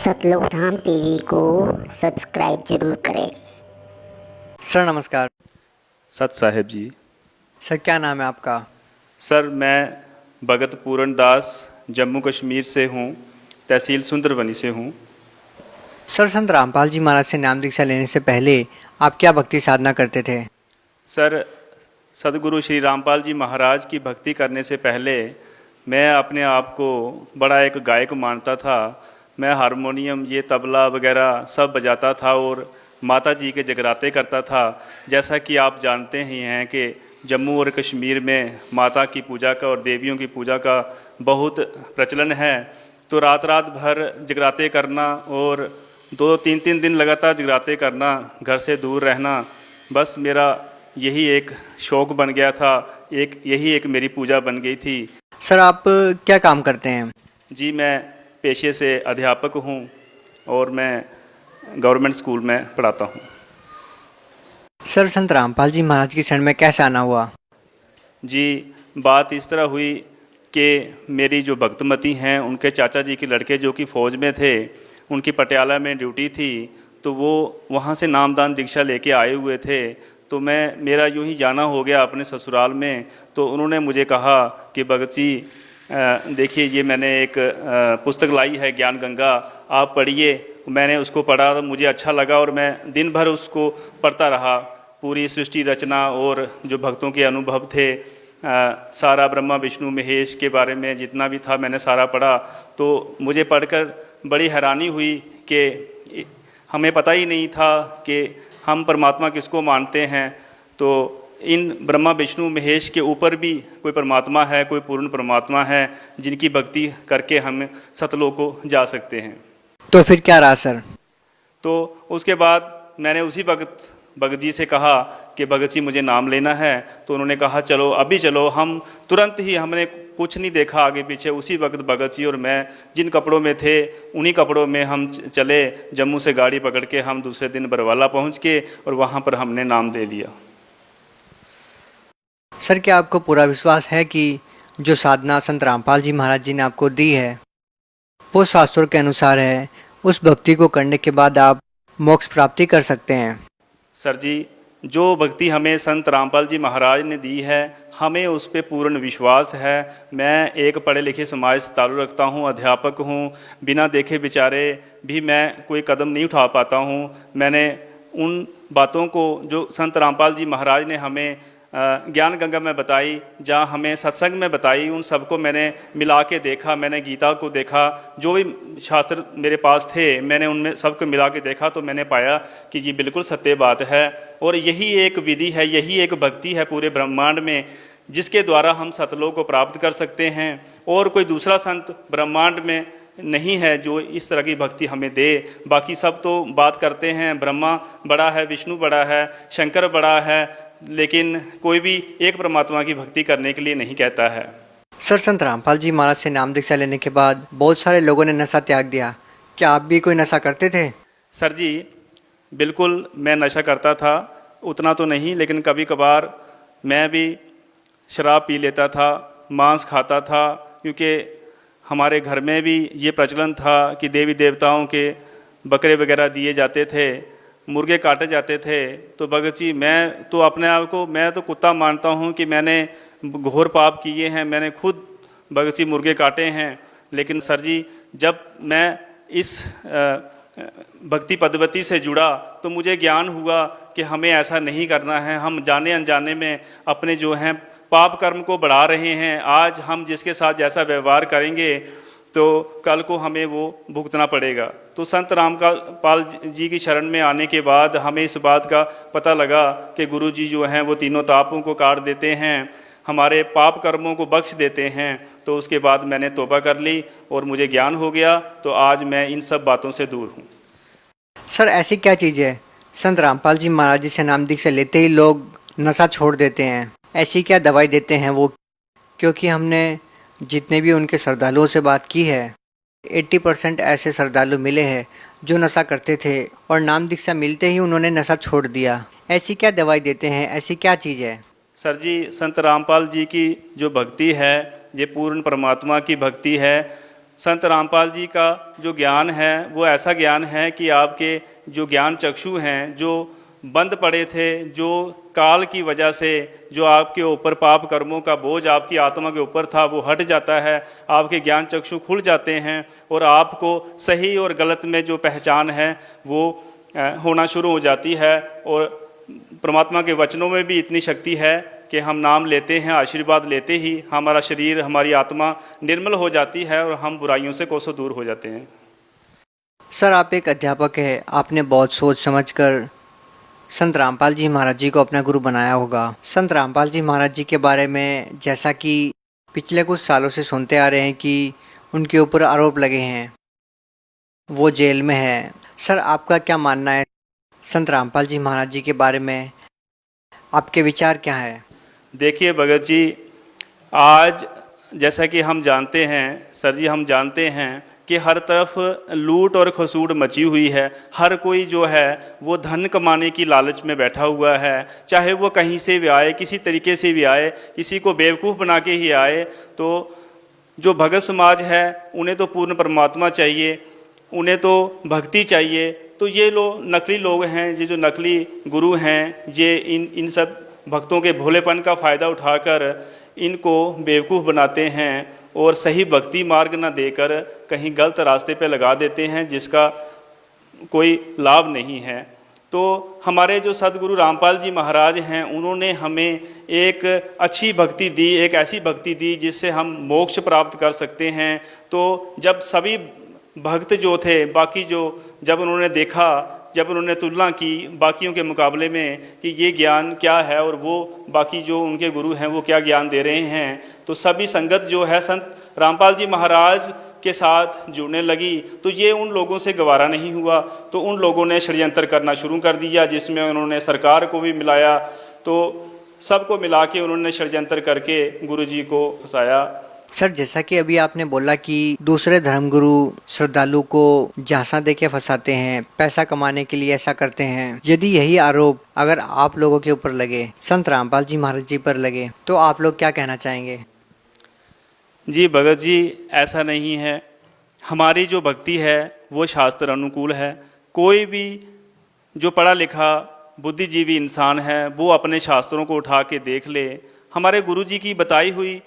सतलोक धाम TV को subscribe जरूर करें। सर नमस्कार। सत साहेब जी। सर क्या नाम है आपका? सर मैं भगत पूरण दास जम्मू कश्मीर से हूँ, तहसील सुंदरबनी से हूँ। सर संत रामपाल जी महाराज से नाम दीक्षा लेने से पहले आप क्या भक्ति साधना करते थे? सर सदगुरु श्री रामपाल जी महाराज की भक्ति करने से पहले मैं अपने आप को बड़ा एक गायक मानता था। मैं हारमोनियम, ये तबला वगैरह सब बजाता था और माता जी के जगराते करता था। जैसा कि आप जानते ही हैं कि जम्मू और कश्मीर में माता की पूजा का और देवियों की पूजा का बहुत प्रचलन है। तो रात रात भर जगराते करना और 2-3 दिन लगातार जगराते करना, घर से दूर रहना, बस मेरा यही एक शौक़ बन गया था। यही एक मेरी पूजा बन गई थी। सर आप क्या काम करते हैं? जी मैं पेशे से अध्यापक हूँ और मैं गवर्नमेंट स्कूल में पढ़ाता हूँ। सर संत रामपाल जी महाराज की शरण में कैसे आना हुआ? जी बात इस तरह हुई कि मेरी जो भक्तमती हैं उनके चाचा जी के लड़के जो कि फ़ौज में थे, उनकी पटियाला में ड्यूटी थी, तो वो वहाँ से नामदान दीक्षा लेके आए हुए थे। तो मेरा यूँ ही जाना हो गया अपने ससुराल में। तो उन्होंने मुझे कहा कि भगत जी देखिए ये मैंने एक पुस्तक लाई है ज्ञान गंगा, आप पढ़िए। मैंने उसको पढ़ा तो मुझे अच्छा लगा और मैं दिन भर उसको पढ़ता रहा। पूरी सृष्टि रचना और जो भक्तों के अनुभव थे, सारा ब्रह्मा विष्णु महेश के बारे में जितना भी था मैंने सारा पढ़ा। तो मुझे पढ़कर बड़ी हैरानी हुई कि हमें पता ही नहीं था कि हम परमात्मा किसको मानते हैं। तो इन ब्रह्मा विष्णु महेश के ऊपर भी कोई परमात्मा है, कोई पूर्ण परमात्मा है जिनकी भक्ति करके हम सतलोक को जा सकते हैं। तो फिर क्या रहा सर? तो उसके बाद मैंने उसी भगत जी से कहा कि भगत जी मुझे नाम लेना है। तो उन्होंने कहा चलो अभी चलो। हम तुरंत ही, हमने कुछ नहीं देखा आगे पीछे, उसी वक्त भगत जी और मैं जिन कपड़ों में थे उन्हीं कपड़ों में हम चले। जम्मू से गाड़ी पकड़ के हम दूसरे दिन बरवाला पहुंच के और वहां पर हमने नाम दे लिया। सर क्या आपको पूरा विश्वास है कि जो साधना संत रामपाल जी महाराज जी ने आपको दी है वो शास्त्रों के अनुसार है, उस भक्ति को करने के बाद आप मोक्ष प्राप्ति कर सकते हैं? सर जी जो भक्ति हमें संत रामपाल जी महाराज ने दी है हमें उस पर पूर्ण विश्वास है। मैं एक पढ़े लिखे समाज से ताल्लुक़ रखता हूँ, अध्यापक हूँ। बिना देखे बिचारे भी मैं कोई कदम नहीं उठा पाता हूँ। मैंने उन बातों को जो संत रामपाल जी महाराज ने हमें ज्ञान गंगा में बताई, जहाँ हमें सत्संग में बताई, उन सबको मैंने मिला के देखा। मैंने गीता को देखा, जो भी शास्त्र मेरे पास थे मैंने उनमें सबको मिला के देखा। तो मैंने पाया कि ये बिल्कुल सत्य बात है और यही एक विधि है, यही एक भक्ति है पूरे ब्रह्मांड में जिसके द्वारा हम सतलोक को प्राप्त कर सकते हैं। और कोई दूसरा संत ब्रह्मांड में नहीं है जो इस तरह की भक्ति हमें दे। बाकी सब तो बात करते हैं, ब्रह्मा बड़ा है, विष्णु बड़ा है, शंकर बड़ा है, लेकिन कोई भी एक परमात्मा की भक्ति करने के लिए नहीं कहता है। सर संत रामपाल जी महाराज से नाम दीक्षा लेने के बाद बहुत सारे लोगों ने नशा त्याग दिया, क्या आप भी कोई नशा करते थे? सर जी बिल्कुल मैं नशा करता था, उतना तो नहीं, लेकिन कभी कभार मैं भी शराब पी लेता था, मांस खाता था। क्योंकि हमारे घर में भी ये प्रचलन था कि देवी देवताओं के बकरे वगैरह दिए जाते थे, मुर्गे काटे जाते थे। तो भगत जी मैं तो अपने आप को मैं तो कुत्ता मानता हूँ कि मैंने घोर पाप किए हैं, मैंने खुद भगत जी मुर्गे काटे हैं। लेकिन सर जी जब मैं इस भक्ति पद्धति से जुड़ा तो मुझे ज्ञान हुआ कि हमें ऐसा नहीं करना है। हम जाने अनजाने में अपने जो हैं पाप कर्म को बढ़ा रहे हैं। आज हम जिसके साथ जैसा व्यवहार करेंगे तो कल को हमें वो भुगतना पड़ेगा। तो संत रामपाल जी की शरण में आने के बाद हमें इस बात का पता लगा कि गुरु जी जो हैं वो तीनों तापों को काट देते हैं, हमारे पाप कर्मों को बख्श देते हैं। तो उसके बाद मैंने तौबा कर ली और मुझे ज्ञान हो गया। तो आज मैं इन सब बातों से दूर हूँ। सर ऐसी क्या चीज़ है संत रामपाल जी महाराज जी से नाम दीक्षा लेते ही लोग नशा छोड़ देते हैं? ऐसी क्या दवाई देते हैं वो? क्योंकि हमने जितने भी उनके श्रद्धालुओं से बात की है 80% ऐसे श्रद्धालु मिले हैं जो नशा करते थे और नाम दीक्षा मिलते ही उन्होंने नशा छोड़ दिया। ऐसी क्या दवाई देते हैं, ऐसी क्या चीज़ है? सर जी संत रामपाल जी की जो भक्ति है ये पूर्ण परमात्मा की भक्ति है। संत रामपाल जी का जो ज्ञान है वो ऐसा ज्ञान है कि आपके जो ज्ञान चक्षु हैं, जो बंद पड़े थे, जो काल की वजह से जो आपके ऊपर पाप कर्मों का बोझ आपकी आत्मा के ऊपर था वो हट जाता है, आपके ज्ञान चक्षु खुल जाते हैं और आपको सही और गलत में जो पहचान है वो होना शुरू हो जाती है। और परमात्मा के वचनों में भी इतनी शक्ति है कि हम नाम लेते हैं, आशीर्वाद लेते ही हमारा शरीर, हमारी आत्मा निर्मल हो जाती है और हम बुराइयों से कोसों दूर हो जाते हैं। सर, आप एक अध्यापक हैं, आपने बहुत सोच समझकर संत रामपाल जी महाराज जी को अपना गुरु बनाया होगा। संत रामपाल जी महाराज जी के बारे में जैसा कि पिछले कुछ सालों से सुनते आ रहे हैं कि उनके ऊपर आरोप लगे हैं, वो जेल में है। सर, आपका क्या मानना है संत रामपाल जी महाराज जी के बारे में? आपके विचार क्या है? देखिए भगत जी, आज जैसा कि हम जानते हैं सर जी, हम जानते हैं कि हर तरफ लूट और खसूट मची हुई है। हर कोई जो है वो धन कमाने की लालच में बैठा हुआ है, चाहे वो कहीं से भी आए, किसी तरीके से भी आए, किसी को बेवकूफ़ बना के ही आए। तो जो भगत समाज है उन्हें तो पूर्ण परमात्मा चाहिए, उन्हें तो भक्ति चाहिए। तो ये लोग नकली लोग हैं, ये जो नकली गुरु हैं, ये इन सब भक्तों के भोलेपन का फ़ायदा उठाकर इनको बेवकूफ़ बनाते हैं और सही भक्ति मार्ग न देकर कहीं गलत रास्ते पे लगा देते हैं, जिसका कोई लाभ नहीं है। तो हमारे जो सदगुरु रामपाल जी महाराज हैं, उन्होंने हमें एक अच्छी भक्ति दी, एक ऐसी भक्ति दी जिससे हम मोक्ष प्राप्त कर सकते हैं। तो जब सभी भक्त जो थे, बाकी जो जब उन्होंने देखा, जब उन्होंने तुलना की बाकियों के मुकाबले में कि ये ज्ञान क्या है और वो बाकी जो उनके गुरु हैं वो क्या ज्ञान दे रहे हैं, तो सभी संगत जो है संत रामपाल जी महाराज के साथ जुड़ने लगी। तो ये उन लोगों से गवारा नहीं हुआ, तो उन लोगों ने षड्यंत्र करना शुरू कर दिया, जिसमें उन्होंने सरकार को भी मिलाया। तो सबको मिला के उन्होंने षड्यंत्र करके गुरु जी को फंसाया। सर, जैसा कि अभी आपने बोला कि दूसरे धर्मगुरु श्रद्धालु को झांसा देके फंसाते हैं, पैसा कमाने के लिए ऐसा करते हैं। यदि यही आरोप अगर आप लोगों के ऊपर लगे, संत रामपाल जी महाराज जी पर लगे, तो आप लोग क्या कहना चाहेंगे? जी भगत जी, ऐसा नहीं है। हमारी जो भक्ति है वो शास्त्र अनुकूल है। कोई भी जो पढ़ा लिखा बुद्धिजीवी इंसान है वो अपने शास्त्रों को उठा के देख ले, हमारे गुरु जी की बताई हुई,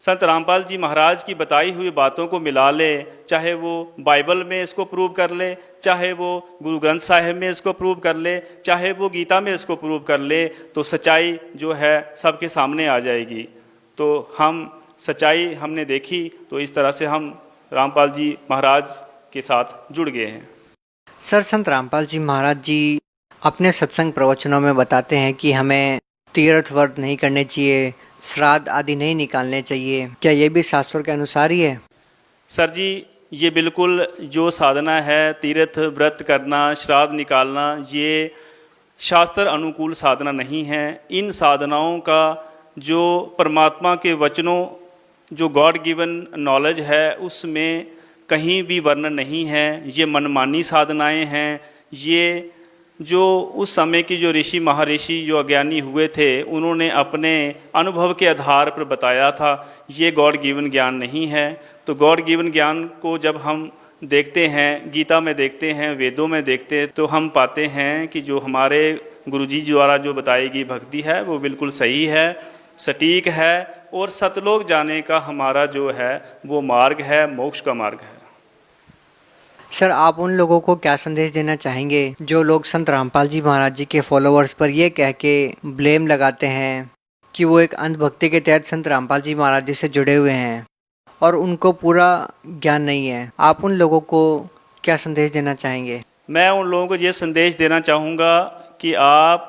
संत रामपाल जी महाराज की बताई हुई बातों को मिला ले, चाहे वो बाइबल में इसको प्रूव कर ले, चाहे वो गुरु ग्रंथ साहिब में इसको प्रूव कर ले, चाहे वो गीता में इसको प्रूव कर ले, तो सच्चाई जो है सबके सामने आ जाएगी। तो हम सच्चाई हमने देखी, तो इस तरह से हम रामपाल जी महाराज के साथ जुड़ गए हैं। सर, संत रामपाल जी महाराज जी अपने सत्संग प्रवचनों में बताते हैं कि हमें तीर्थ व्रत नहीं करने चाहिए, श्राद्ध आदि नहीं निकालने चाहिए। क्या ये भी शास्त्रों के अनुसार ही है? सर जी, ये बिल्कुल जो साधना है, तीर्थ व्रत करना, श्राद्ध निकालना, ये शास्त्र अनुकूल साधना नहीं है। इन साधनाओं का जो परमात्मा के वचनों, जो गॉड गिवन नॉलेज है, उसमें कहीं भी वर्णन नहीं है। ये मनमानी साधनाएं हैं। ये जो उस समय की जो ऋषि महर्षि जो अज्ञानी हुए थे, उन्होंने अपने अनुभव के आधार पर बताया था। ये गॉड गिवन ज्ञान नहीं है। तो गॉड गिवन ज्ञान को जब हम देखते हैं, गीता में देखते हैं, वेदों में देखते हैं, तो हम पाते हैं कि जो हमारे गुरुजी द्वारा जो बताई गई भक्ति है वो बिल्कुल सही है, सटीक है और सतलोक जाने का हमारा जो है वो मार्ग है, मोक्ष का मार्ग है। सर, आप उन लोगों को क्या संदेश देना चाहेंगे जो लोग संत रामपाल जी महाराज जी के फॉलोअर्स पर ये कह के ब्लेम लगाते हैं कि वो एक अंधभक्ति के तहत संत रामपाल जी महाराज जी से जुड़े हुए हैं और उनको पूरा ज्ञान नहीं है? आप उन लोगों को क्या संदेश देना चाहेंगे? मैं उन लोगों को ये संदेश देना चाहूँगा कि आप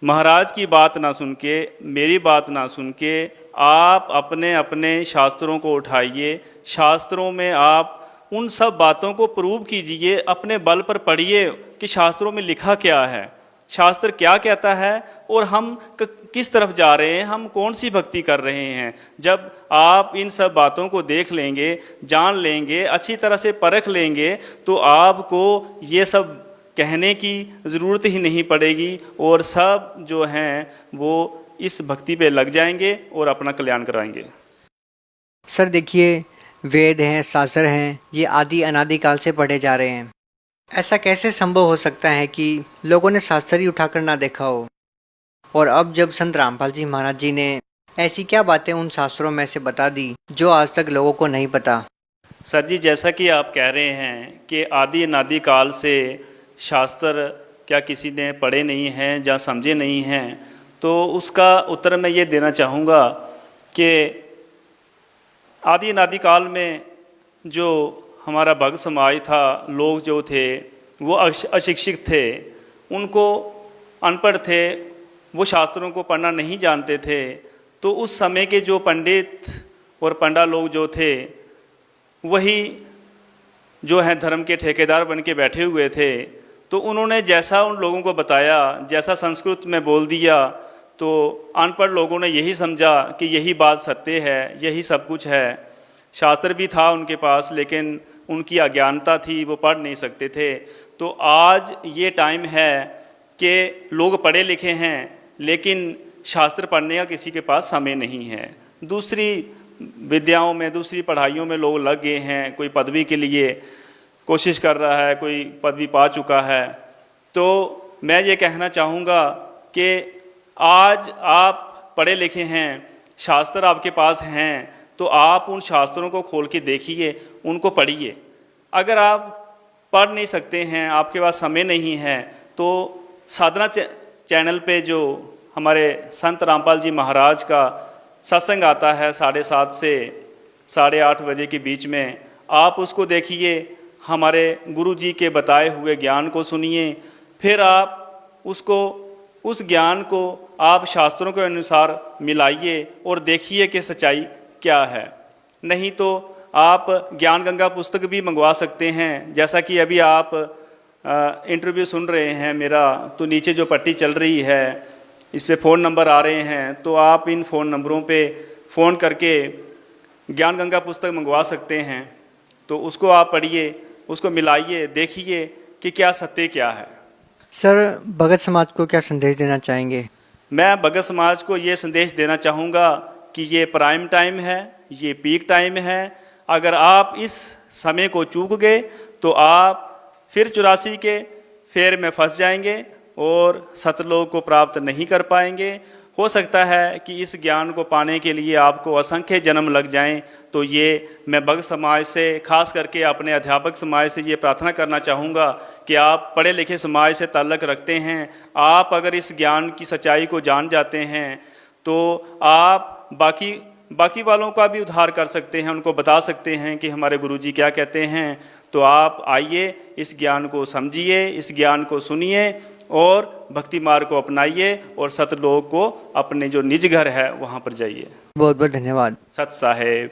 महाराज की बात ना सुन के, मेरी बात ना सुन के, आप अपने अपने शास्त्रों को उठाइए। शास्त्रों में आप उन सब बातों को प्रूव कीजिए, अपने बल पर पढ़िए कि शास्त्रों में लिखा क्या है, शास्त्र क्या कहता है और हम किस तरफ जा रहे हैं, हम कौन सी भक्ति कर रहे हैं। जब आप इन सब बातों को देख लेंगे, जान लेंगे, अच्छी तरह से परख लेंगे, तो आपको ये सब कहने की ज़रूरत ही नहीं पड़ेगी और सब जो हैं वो इस भक्ति पे लग जाएंगे और अपना कल्याण कराएंगे। सर देखिए, वेद हैं, शास्त्र हैं, ये आदि अनादिकाल से पढ़े जा रहे हैं। ऐसा कैसे संभव हो सकता है कि लोगों ने शास्त्र ही उठाकर ना देखा हो? और अब जब संत रामपाल जी महाराज जी ने ऐसी क्या बातें उन शास्त्रों में से बता दी जो आज तक लोगों को नहीं पता? सर जी, जैसा कि आप कह रहे हैं कि आदि अनादि काल से शास्त्र क्या किसी ने पढ़े नहीं हैं या समझे नहीं हैं, तो उसका उत्तर मैं ये देना चाहूँगा कि आदि अनादि काल में जो हमारा भक्त समाज था, लोग जो थे वो अशिक्षित थे, उनको अनपढ़ थे, वो शास्त्रों को पढ़ना नहीं जानते थे। तो उस समय के जो पंडित और पंडा लोग जो थे वही जो है धर्म के ठेकेदार बन के बैठे हुए थे। तो उन्होंने जैसा उन लोगों को बताया, जैसा संस्कृत में बोल दिया, तो अनपढ़ लोगों ने यही समझा कि यही बात सत्य है, यही सब कुछ है। शास्त्र भी था उनके पास, लेकिन उनकी अज्ञानता थी, वो पढ़ नहीं सकते थे। तो आज ये टाइम है कि लोग पढ़े लिखे हैं, लेकिन शास्त्र पढ़ने का किसी के पास समय नहीं है। दूसरी विद्याओं में, दूसरी पढ़ाइयों में लोग लग गए हैं। कोई पदवी के लिए कोशिश कर रहा है, कोई पदवी पा चुका है। तो मैं ये कहना चाहूँगा कि आज आप पढ़े लिखे हैं, शास्त्र आपके पास हैं, तो आप उन शास्त्रों को खोल के देखिए, उनको पढ़िए। अगर आप पढ़ नहीं सकते हैं, आपके पास समय नहीं है, तो साधना चैनल पे जो हमारे संत रामपाल जी महाराज का सत्संग आता है 7:30 से 8:30 बजे के बीच में, आप उसको देखिए, हमारे गुरु जी के बताए हुए ज्ञान को सुनिए। फिर आप उसको, उस ज्ञान को आप शास्त्रों के अनुसार मिलाइए और देखिए कि सच्चाई क्या है। नहीं तो आप ज्ञान गंगा पुस्तक भी मंगवा सकते हैं। जैसा कि अभी आप इंटरव्यू सुन रहे हैं मेरा, तो नीचे जो पट्टी चल रही है इस पे फ़ोन नंबर आ रहे हैं, तो आप इन फ़ोन नंबरों पे फ़ोन करके ज्ञान गंगा पुस्तक मंगवा सकते हैं। तो उसको आप पढ़िए, उसको मिलाइए, देखिए कि क्या सत्य क्या है। सर, भगत समाज को क्या संदेश देना चाहेंगे? मैं भगत समाज को ये संदेश देना चाहूँगा कि ये प्राइम टाइम है, ये पीक टाइम है। अगर आप इस समय को चूक गए तो आप फिर 84 के फेर में फंस जाएंगे और सतलोक को प्राप्त नहीं कर पाएंगे। हो सकता है कि इस ज्ञान को पाने के लिए आपको असंख्य जन्म लग जाएं। तो ये मैं भक्त समाज से, खास करके अपने अध्यापक समाज से ये प्रार्थना करना चाहूँगा कि आप पढ़े लिखे समाज से ताल्लुक़ रखते हैं, आप अगर इस ज्ञान की सच्चाई को जान जाते हैं तो आप बाकी वालों का भी उद्धार कर सकते हैं, उनको बता सकते हैं कि हमारे गुरुजी क्या कहते हैं। तो आप आइए, इस ज्ञान को समझिए, इस ज्ञान को सुनिए और भक्ति मार्ग को अपनाइए और सतलोक को अपने जो निज घर है वहाँ पर जाइए। बहुत बहुत धन्यवाद। सत साहेब।